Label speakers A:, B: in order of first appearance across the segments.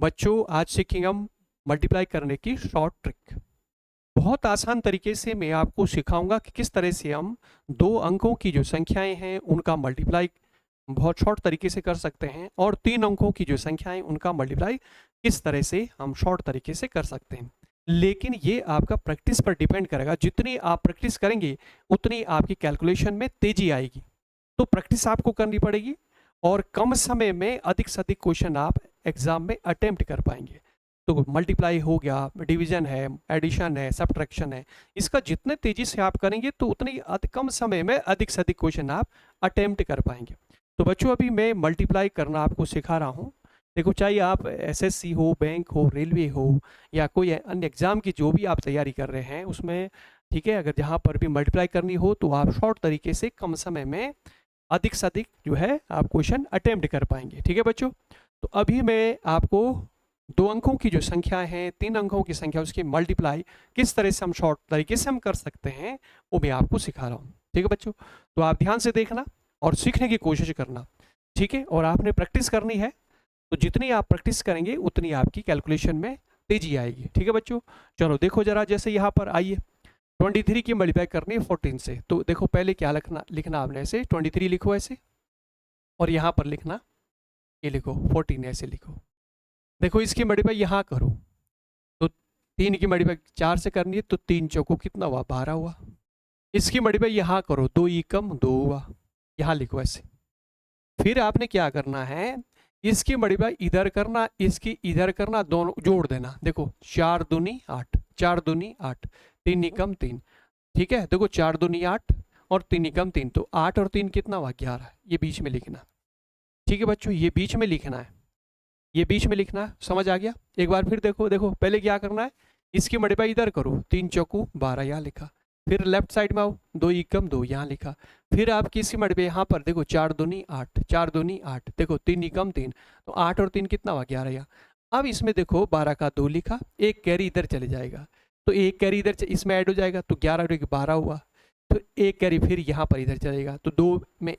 A: बच्चों आज सीखेंगे हम मल्टीप्लाई करने की शॉर्ट ट्रिक। बहुत आसान तरीके से मैं आपको सिखाऊंगा कि किस तरह से हम दो अंकों की जो संख्याएं हैं उनका मल्टीप्लाई बहुत शॉर्ट तरीके से कर सकते हैं, और तीन अंकों की जो संख्याएं उनका मल्टीप्लाई किस तरह से हम शॉर्ट तरीके से कर सकते हैं। लेकिन ये आपका प्रैक्टिस पर डिपेंड करेगा। जितनी आप प्रैक्टिस करेंगे उतनी आपकी कैलकुलेशन में तेजी आएगी। तो प्रैक्टिस आपको करनी पड़ेगी और कम समय में अधिक से अधिक क्वेश्चन आप एग्जाम में अटेम्प्ट कर पाएंगे। तो मल्टीप्लाई हो गया, डिवीजन है, एडिशन है, सब्ट्रैक्शन है, इसका जितने तेजी से आप करेंगे तो उतनी कम समय में अधिक से अधिक क्वेश्चन आप अटेम्प्ट कर पाएंगे। तो बच्चों अभी मैं मल्टीप्लाई करना आपको सिखा रहा हूँ। देखो, चाहे आप एसएससी हो, बैंक हो, रेलवे हो, या कोई अन्य एग्जाम की जो भी आप तैयारी कर रहे हैं उसमें, ठीक है, अगर जहाँ पर भी मल्टीप्लाई करनी हो तो आप शॉर्ट तरीके से कम समय में अधिक से अधिक जो है आप क्वेश्चन अटेम्प्ट कर पाएंगे। ठीक है बच्चों, तो अभी मैं आपको दो अंकों की जो संख्या है, तीन अंकों की संख्या, उसकी मल्टीप्लाई किस तरह से हम शॉर्ट तरीके से हम कर सकते हैं वो मैं आपको सिखा रहा हूँ। ठीक है बच्चों, तो आप ध्यान से देखना और सीखने की कोशिश करना। ठीक है, और आपने प्रैक्टिस करनी है, तो जितनी आप प्रैक्टिस करेंगे उतनी आपकी कैलकुलेशन में तेजी आएगी। ठीक है बच्चों, चलो देखो जरा, जैसे यहाँ पर आइए 23 की मल्टीप्लाई करनी है 14 से। तो देखो पहले क्या लिखना आपने, ऐसे 23 लिखो ऐसे, और यहाँ पर लिखना, ये लिखो 14 ऐसे लिखो। देखो इसकी मल्टीप्लाई यहाँ करो, तो 3 की मल्टीप्लाई 4 से करनी है, तो 3 चौको कितना हुआ, 12 हुआ। इसकी मल्टीप्लाई यहाँ करो, 2 ई कम 2 हुआ, यहाँ लिखो ऐसे। फिर आपने क्या करना है, इसकी मल्टीप्लाई इधर करना, इसकी इधर करना, दोनों जोड़ देना। देखो 4 दूनी 8, 4 दूनी 8, 3 ई कम 3। ठीक है, देखो 4 दूनी 8 और 3 कम 3, तो 8 और 3 कितना हुआ, 11। ये बीच में लिखना। ठीक है बच्चों, ये बीच में लिखना है, ये बीच में लिखना है। समझ आ गया? एक बार फिर देखो, देखो पहले क्या करना है, इसकी मल्टीप्लाई इधर करो, 3 चौकू 12 यहाँ लिखा। फिर लेफ्ट साइड में आओ, 2 एकम 2 यहाँ लिखा। फिर आपकी इसकी मल्टीप्लाई यहाँ पर देखो, 4 दूनी 8, 4 दूनी 8, देखो 3 एकम 3, तो 8 और 3 कितना हुआ, 11 यहाँ। अब इसमें देखो 12 का 2 लिखा, एक कैरी इधर चले जाएगा, तो एक कैरी इधर इसमें ऐड हो जाएगा, तो 11 और 12 हुआ। तो एक कैरी फिर यहाँ पर इधर चलेगा, तो 2 में,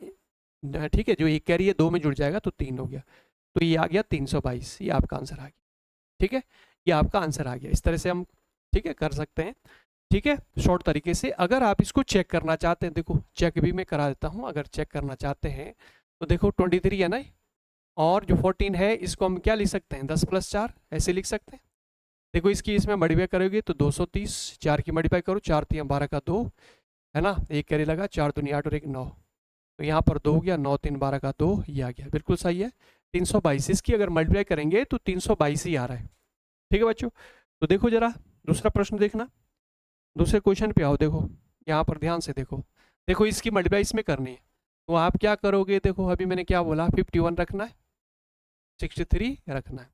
A: ठीक है, जो एक कैरी है 2 में जुड़ जाएगा, तो 3 हो गया। तो ये आ गया 322, ये आपका आंसर आ गया। ठीक है, ये आपका आंसर आ गया। इस तरह से हम, ठीक है, कर सकते हैं। ठीक है, शॉर्ट तरीके से। अगर आप इसको चेक करना चाहते हैं, देखो चेक भी मैं करा देता हूँ। अगर चेक करना चाहते हैं तो देखो 23 है ना, और जो 14 है इसको हम क्या लिख सकते हैं, 10 + 4 ऐसे लिख सकते हैं। देखो इसकी इसमें मल्टीप्लाई करोगे तो 230, 4 की मल्टीप्लाई करो, 4 3 12 का 2 है ना, एक कैरी लगा, 4 दूनी 8 और 1 9, तो यहाँ पर 2 हो गया, 9 3 12 का 2, ये आ गया, बिल्कुल सही है। 322, इसकी अगर मल्टीप्लाई करेंगे तो 322 ही आ रहा है। ठीक है बच्चों, तो देखो जरा दूसरा प्रश्न देखना, दूसरे क्वेश्चन पे आओ। देखो यहाँ पर ध्यान से देखो, देखो इसकी मल्टीप्लाई इसमें करनी है, तो आप क्या करोगे, देखो अभी मैंने क्या बोला, 51 रखना है, 63 रखना है।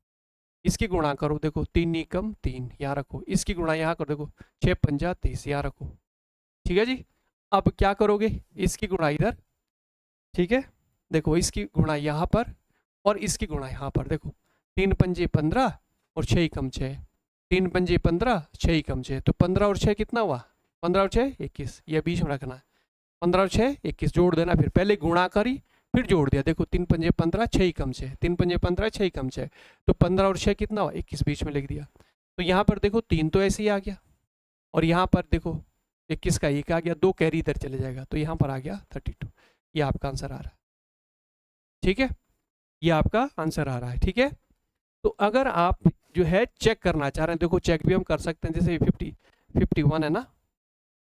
A: इसकी गुणा करो, देखो 3 एकम 3 यहाँ रखो, इसकी गुणा यहाँ करो, देखो 6 पंजा 30 यहाँ रखो। ठीक है जी, अब क्या करोगे, इसकी गुणा इधर, ठीक है, देखो इसकी गुणा यहाँ पर और इसकी गुणा यहाँ पर, देखो 3 पंजे 15 और 6 एकम 6, 3 पंजे 15, 6 एकम 6, तो 15 और 6 कितना हुआ, 15 और 6 21, ये बीच में रखना है। 15 और 6 21 जोड़ देना, फिर पहले गुणा करी फिर जोड़ दिया। देखो 3 पंजे 15, 6 एकम 6, 3 पंजे 15, 6 एकम 6, तो 15 और 6 कितना हुआ, 21 बीच में लिख दिया। तो यहाँ पर देखो 3 तो ऐसे ही आ गया, और यहाँ पर देखो 21 का 1 आ गया, 2 कैरी इधर चले जाएगा, तो यहाँ पर आ गया 32। ये आपका आंसर आ रहा है। ठीक है, ये आपका आंसर आ रहा है। ठीक है, तो अगर आप जो है चेक करना चाह रहे हैं, देखो चेक भी हम कर सकते हैं, जैसे 51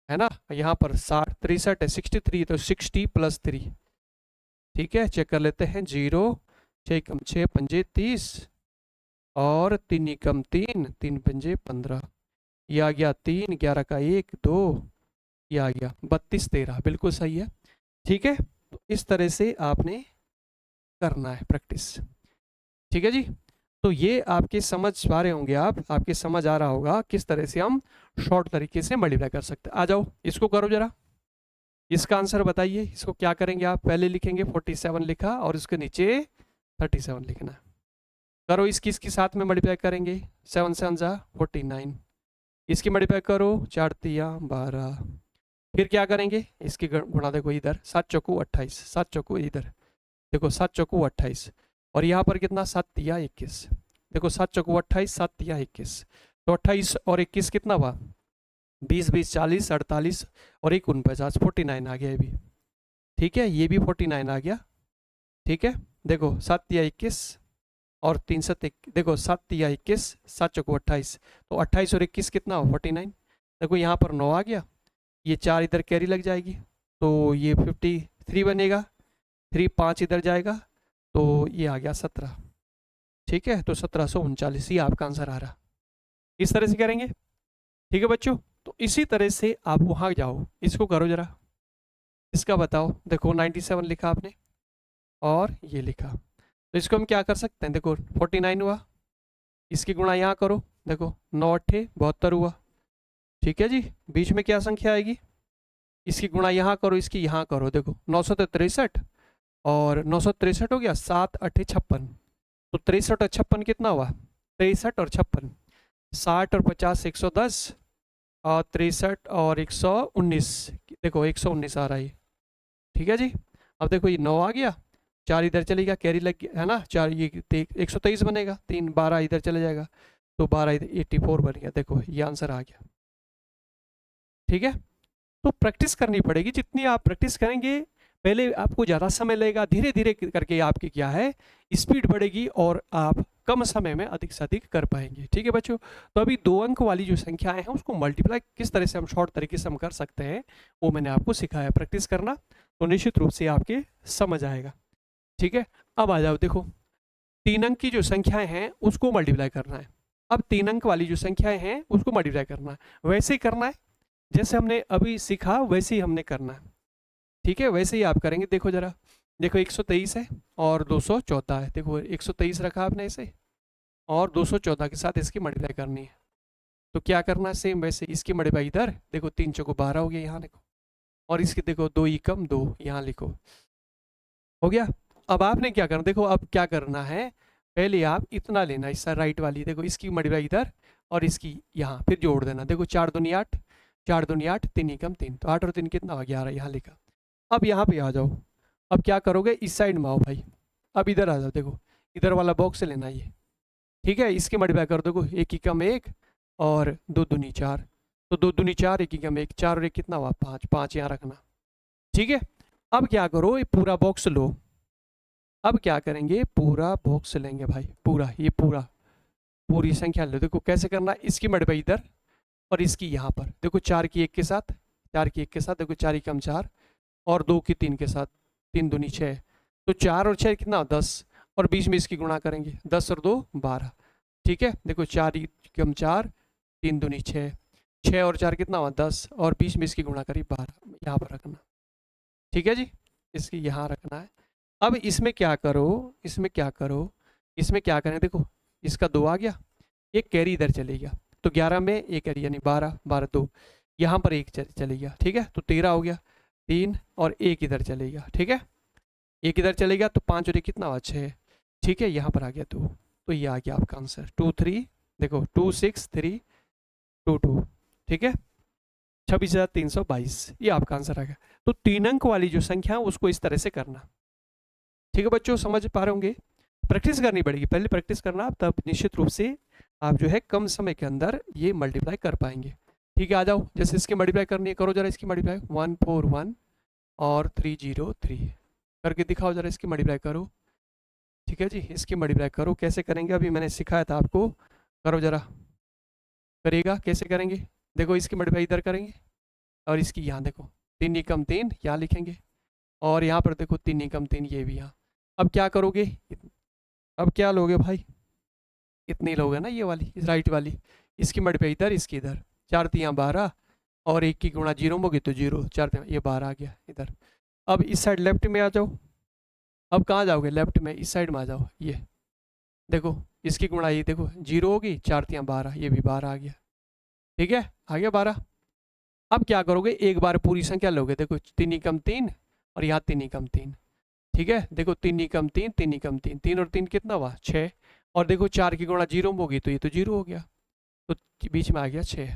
A: है ना, यहाँ पर 60 63 है, 63, तो 60 + 3। ठीक है, चेक कर लेते हैं, 0 6 कम 6 पंजे 30 और 3 कम 3 3 पंजे 15, ये आ गया 3, 11 का 1 2, ये आ गया 32 13, बिल्कुल सही है। ठीक है, तो इस तरह से आपने करना है प्रैक्टिस। ठीक है जी, तो ये आपके समझ पा रहे होंगे, आप आपके समझ आ रहा होगा किस तरह से हम शॉर्ट तरीके से मल्टीप्लाई कर सकते हैं। आ जाओ इसको करो जरा, इसका आंसर बताइए। इसको क्या करेंगे आप, पहले लिखेंगे 47 लिखा और उसके नीचे 37 लिखना है। करो इसकी इसके साथ में मल्टीप्लाई करेंगे, 7 7 जा 49, इसकी मल्टीप्लाई करो, 4 तिया 12। फिर क्या करेंगे, इसकी गुणा देखो इधर, 7 चौकू 28, 7 चौकू इधर देखो, 7 चौकू 28, और यहाँ पर कितना, 7 तिया 21। देखो 7 चौको 28, 7 तिया 21, तो 28 और 21 कितना हुआ? 20 20 40 48 और 1 49, 49 आ गया ये भी। ठीक है, ये भी 49 आ गया। ठीक है, देखो 7 तिया 21 और 3 7 देखो 7 तिया 21, 7 चौको 28, तो 28 और 21 कितना हो? 49। देखो यहाँ पर 9 आ गया, ये 4 इधर कैरी लग जाएगी, तो ये 53 बनेगा, 3 5 इधर जाएगा, तो ये आ गया 17। ठीक है, तो 1739 ये आपका आंसर आ रहा। इस तरह से करेंगे। ठीक है बच्चों, तो इसी तरह से आप वहाँ जाओ, इसको करो जरा, इसका बताओ। देखो 97 लिखा आपने और ये लिखा, तो इसको हम क्या कर सकते हैं? देखो 49 हुआ, इसकी गुणा यहाँ करो, देखो 9 8 72 हुआ। ठीक है जी, बीच में क्या संख्या आएगी? इसकी गुणा यहाँ करो, इसकी यहाँ करो, देखो 963 और 963 हो गया, 7 8 56, तो 63 और 56 कितना हुआ? 63 और 56, 60 और 50 110 और 63 और 119, देखो 119 आ रहा है। ठीक है जी, अब देखो ये 9 आ गया, 4 इधर चले गया, कैरी लग गया है ना, 4 ये 123 बनेगा, 3 12 इधर चले जाएगा, तो 12 इधर 84 बन गया। देखो ये आंसर आ गया। ठीक है, तो प्रैक्टिस करनी पड़ेगी, जितनी आप प्रैक्टिस करेंगे, पहले आपको ज़्यादा समय लगेगा, धीरे धीरे करके आपकी क्या है स्पीड बढ़ेगी और आप कम समय में अधिक से अधिक कर पाएंगे। ठीक है बच्चों, तो अभी 2 अंक वाली जो संख्याएं हैं उसको मल्टीप्लाई किस तरह से हम शॉर्ट तरीके से हम कर सकते हैं वो मैंने आपको सिखाया। प्रैक्टिस करना तो निश्चित रूप से आपके समझ आएगा। ठीक है, अब आ जाओ, देखो 3 अंक की जो संख्याएं हैं उसको मल्टीप्लाई करना है। अब 3 अंक वाली जो संख्याएं हैं उसको मल्टीप्लाई करना है, वैसे ही करना है जैसे हमने अभी सीखा, वैसे ही हमने करना है। ठीक है, वैसे ही आप करेंगे। देखो जरा, देखो 123 है और 214 है, देखो 123 रखा आपने ऐसे और 214 के साथ इसकी मल्टीप्लाई करनी है, तो क्या करना है? सेम वैसे इसकी मल्टीप्लाई इधर, देखो 3 चौको 12 हो गया, यहाँ लिखो, और इसकी देखो 2 ई कम 2 यहाँ लिखो, हो गया। अब आपने क्या करना, देखो अब क्या करना है, पहले आप इतना लेना, इस राइट वाली, देखो इसकी मल्टीप्लाई इधर और इसकी यहाँ, फिर जोड़ देना। देखो 4 दूनी 8, 4 दूनी 8, 3 एकम 3, तो 8 और 3 कितना हो? 11 यहाँ लिखा। अब यहाँ पे आ जाओ, अब क्या करोगे? इस साइड में आओ भाई, अब इधर आ जाओ, देखो इधर वाला बॉक्स लेना ये। ठीक है, इसके मल्टीप्लाई कर दो, 1 एकम 1 और 2 दूनी 4, तो 2 दूनी 4, 1 एकम 1, 4 और 1 कितना हुआ? 5, 5 यहाँ रखना। ठीक है, अब क्या करो, ये पूरा बॉक्स लो। अब क्या करेंगे? पूरा बॉक्स लेंगे भाई, पूरा ये पूरी संख्या लो। देखो कैसे करना है, इसकी मल्टीप्लाई इधर और इसकी यहाँ पर, देखो 4 की 1 के साथ, 4 की 1 के साथ, देखो 4 एकम 4 और 2 की 3 के साथ, 3 दूनी 6, तो 4 और 6 कितना? 10, और बीच में इसकी गुणा करेंगे, 10 और 2 12। ठीक है, देखो 4 एकम 4, 3 दूनी 6, 6 और 4 कितना हुआ? 10, और बीच में इसकी गुणा करी 12, यहाँ पर रखना। ठीक है जी, इसकी यहाँ रखना है। अब इसमें क्या करो, इसमें क्या करो, इसमें क्या करें, देखो इसका 2 आ गया, एक कैरी इधर चले गया, तो 11 में एक कैरी यानी 12, 12 2, यहाँ पर एक चले गया। ठीक है, तो 13 हो गया, 3 और 1 इधर चले गया। ठीक है, 1 इधर चले गया, तो 5 और 1 कितना हुआ? 6। ठीक है, यहाँ पर आ गया 2, तो ये आ गया आपका आंसर 2 3, देखो 2 6 3 2 2। ठीक है, 26,322 ये आपका आंसर आ गया। तो 3 अंक वाली जो संख्या है उसको इस तरह से करना। ठीक है बच्चों, समझ पा रहे होंगे? प्रैक्टिस करनी पड़ेगी, पहले प्रैक्टिस करना, तब निश्चित रूप से आप जो है कम समय के अंदर ये मल्टीप्लाई कर पाएंगे। ठीक है, आ जाओ, जैसे इसकी मल्टीप्लाई करनी है, करो जरा इसकी मल्टीप्लाई, 141 और 303 करके दिखाओ जरा, इसकी मल्टीप्लाई करो। ठीक है जी, इसकी मल्टीप्लाई करो, कैसे करेंगे अभी मैंने सिखाया था आपको, करो जरा, करिएगा कैसे करेंगे। देखो इसकी मल्टीप्लाई इधर करेंगे और इसकी यहाँ, देखो 3 एकम 3 यहाँ लिखेंगे, और यहाँ पर देखो 3 एकम 3 ये भी यहाँ। अब क्या करोगे, अब क्या लोगे भाई? इतनी लोगे ना, ये वाली, इस राइट वाली, इसकी मल्टीप्लाई इधर, इसकी इधर, 4 3 12 और 1 की गुणा 0 होगी तो 0, 4 ये 12 आ गया इधर। अब इस साइड लेफ्ट में आ जाओ, अब कहाँ जाओगे? लेफ्ट में, इस साइड में आ जाओ, ये देखो इसकी गुणा ये देखो 0 होगी, 4 3 12, ये भी 12 आ गया। ठीक है, आ गया 12। अब क्या करोगे? एक बार पूरी संख्या लोगे, देखो 3 एकम 3 और यहाँ 3 एकम 3। ठीक है, देखो 3 एकम 3, 3 एकम 3, 3 और 3 कितना हुआ? 6, और देखो 4 की गुणा 0 होगी तो ये तो 0 हो गया, तो बीच में आ गया 6।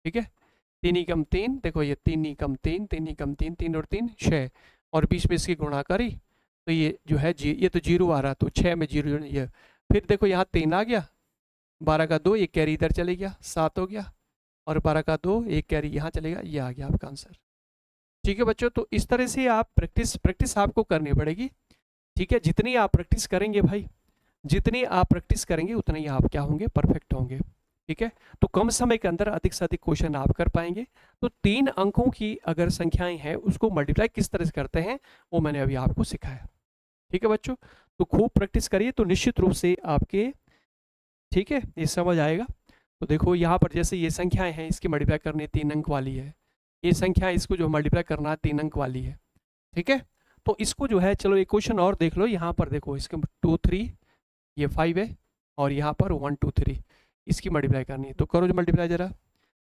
A: ठीक है, 3 एकम 3, देखो ये 3 एकम 3, 3 एकम 3, 3 और 3 6, और बीच में इसकी गुणा करी तो ये जो है ये तो 0 आ रहा, तो 6 में 0, ये फिर देखो यहाँ 3 आ गया, 12 का 2, एक कैरी इधर चले गया, 7 हो गया, और 12 का 2, एक कैरी यहाँ चलेगा, ये आ गया आपका आंसर। ठीक है बच्चों, तो इस तरह से आप प्रैक्टिस आपको करनी पड़ेगी। ठीक है, जितनी आप प्रैक्टिस करेंगे भाई, जितनी आप प्रैक्टिस करेंगे उतने ही आप क्या होंगे, परफेक्ट होंगे। ठीक है, तो कम समय के अंदर अधिक से अधिक क्वेश्चन आप कर पाएंगे। तो 3 अंकों की अगर संख्याएं हैं उसको मल्टीप्लाई किस तरह से करते हैं वो मैंने अभी आपको सिखाया। ठीक है बच्चों, तो खूब प्रैक्टिस करिए तो निश्चित रूप से आपके, ठीक है, ये समझ आएगा। तो देखो यहाँ पर जैसे ये संख्याएं हैं, इसकी मल्टीप्लाई करनी 3 अंक वाली है, ये संख्या इसको जो मल्टीप्लाई करना है 3 अंक वाली है। ठीक है, तो इसको जो है, चलो एक क्वेश्चन और देख लो। यहाँ पर देखो, इसके 2 3, ये 5 है, और यहाँ पर 1 2 3, इसकी मल्टीप्लाई करनी है। तो करो जो मल्टीप्लाई जरा,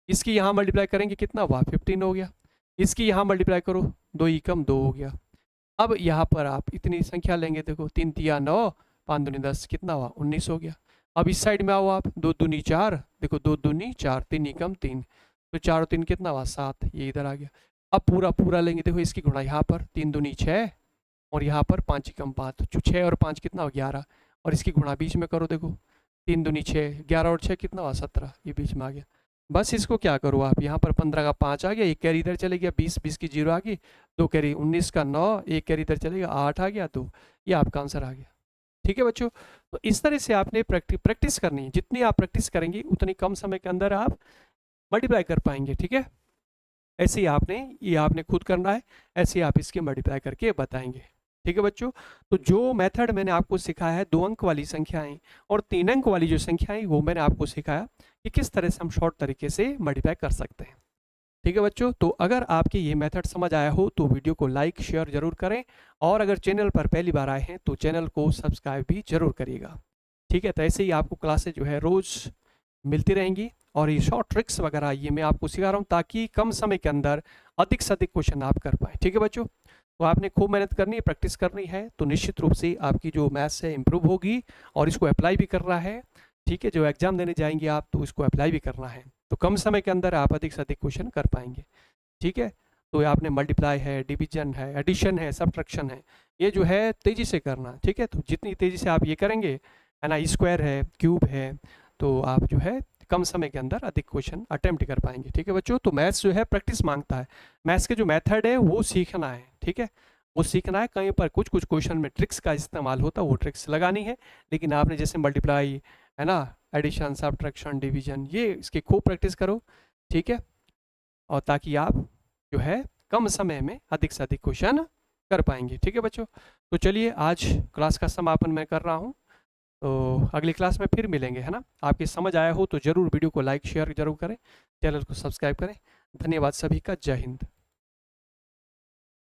A: इसकी यहाँ मल्टीप्लाई करेंगे कितना हुआ, 15 हो गया। इसकी यहाँ मल्टीप्लाई करो, 2 ही कम 2 हो गया। अब यहाँ पर आप इतनी संख्या लेंगे, देखो 3 तिया 9, 5 दूनी 10, कितना हुआ, 19 हो गया। अब इस साइड में आओ आप, 2 दूनी 4, देखो 2 दूनी 4, 3 ही कम 3, तो 4 और 3 कितना हुआ, 7, ये इधर आ गया। अब पूरा लेंगे, देखो इसकी गुणा यहाँ पर 3 दूनी 6, और यहाँ पर 5 ही कम 5, तो 6 और 5 कितना हो, 11, और इसकी गुणा बीच में करो, देखो 3 दूनी 6, 11 और 6 कितना हुआ, 17, ये बीच में आ गया। बस इसको क्या करो आप, यहाँ पर 15 का 5 आ गया, एक कैरी इधर चले गया, 20 20 की 0 आ गई, 2 कैरी 19 का 9, एक कैरी इधर चलेगा, 8 आ गया, तो ये आपका आंसर आ गया। ठीक है बच्चों, तो इस तरह से आपने प्रैक्टिस करनी है। जितनी आप प्रैक्टिस करेंगे उतनी कम समय के अंदर आप मल्टीप्लाई कर पाएंगे। ठीक है, ऐसे ही ये आपने खुद करना है, ऐसे ही आप इसकी मल्टीप्लाई करके बताएंगे। ठीक है बच्चों, तो जो मेथड मैंने आपको सिखाया है 2 अंक वाली संख्याएं और 3 अंक वाली जो संख्याएं, वो मैंने आपको सिखाया कि किस तरह से हम शॉर्ट तरीके से मल्टीप्लाई कर सकते हैं। ठीक है बच्चों, तो अगर आपके ये मेथड समझ आया हो तो वीडियो को लाइक शेयर जरूर करें, और अगर चैनल पर पहली बार आए हैं तो चैनल को सब्सक्राइब भी जरूर करिएगा। ठीक है, तो ऐसे ही आपको क्लासेज जो है रोज़ मिलती रहेंगी, और ये शॉर्ट ट्रिक्स वगैरह ये मैं आपको सिखा रहा हूँ ताकि कम समय के अंदर अधिक से अधिक क्वेश्चन आप कर पाएँ। ठीक है बच्चों, तो आपने खूब मेहनत करनी है, प्रैक्टिस करनी है, तो निश्चित रूप से आपकी जो मैथ्स है इम्प्रूव होगी, और इसको अप्लाई भी करना है। ठीक है, जो एग्जाम देने जाएंगे आप तो इसको अप्लाई भी करना है, तो कम समय के अंदर आप अधिक से अधिक क्वेश्चन कर पाएंगे। ठीक है, तो आपने मल्टीप्लाई है, डिवीजन है, एडिशन है, सब्ट्रैक्शन है, ये जो है तेज़ी से करना। ठीक है, तो जितनी तेज़ी से आप ये करेंगे, है ना, स्क्वायर है, क्यूब है, तो आप जो है कम समय के अंदर अधिक क्वेश्चन अटेम्प्ट कर पाएंगे। ठीक है बच्चों, तो मैथ्स जो है प्रैक्टिस मांगता है, मैथ्स के जो मेथड है वो सीखना है। ठीक है, वो सीखना है, कहीं पर कुछ क्वेश्चन में ट्रिक्स का इस्तेमाल होता है, वो ट्रिक्स लगानी है, लेकिन आपने जैसे मल्टीप्लाई, है ना, एडिशन, सब्ट्रैक्शन, डिवीजन, ये इसकी खूब प्रैक्टिस करो। ठीक है, और ताकि आप जो है कम समय में अधिक से अधिक क्वेश्चन कर पाएंगे। ठीक है बच्चों, तो चलिए आज क्लास का समापन मैं कर रहा हूँ, तो अगली क्लास में फिर मिलेंगे, है ना। आपकी समझ आया हो तो ज़रूर वीडियो को लाइक शेयर जरूर करें, चैनल को सब्सक्राइब करें। धन्यवाद सभी का, जय हिंद।